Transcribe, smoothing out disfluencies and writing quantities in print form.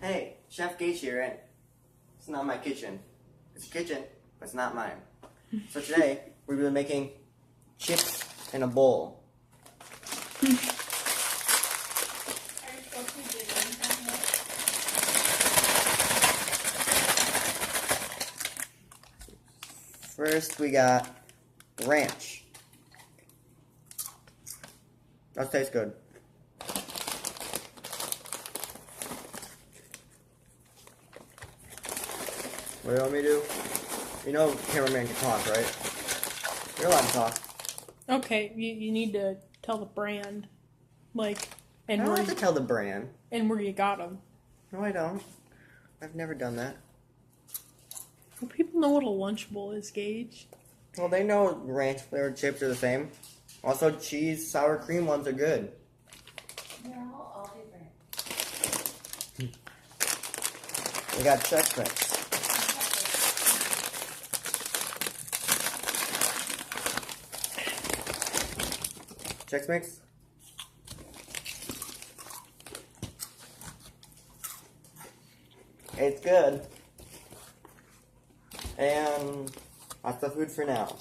Hey, Chef Gage here, and it's not my kitchen. It's a kitchen, but it's not mine. So today, we're going to be making chips in a bowl. First, we got ranch. That tastes good. What do you want me to do? You know cameraman can talk, right? You're allowed to talk. Okay, you need to tell the brand, and I don't have to tell the brand. and where you got them. No, I don't. I've never done that. Well, people know what a Lunchable is, Gage. Well, they know ranch flavored chips are the same. Also, cheese, sour cream ones are good. They're all different. We got Chex Mix. Chex Mix. It's good. And that's the food for now.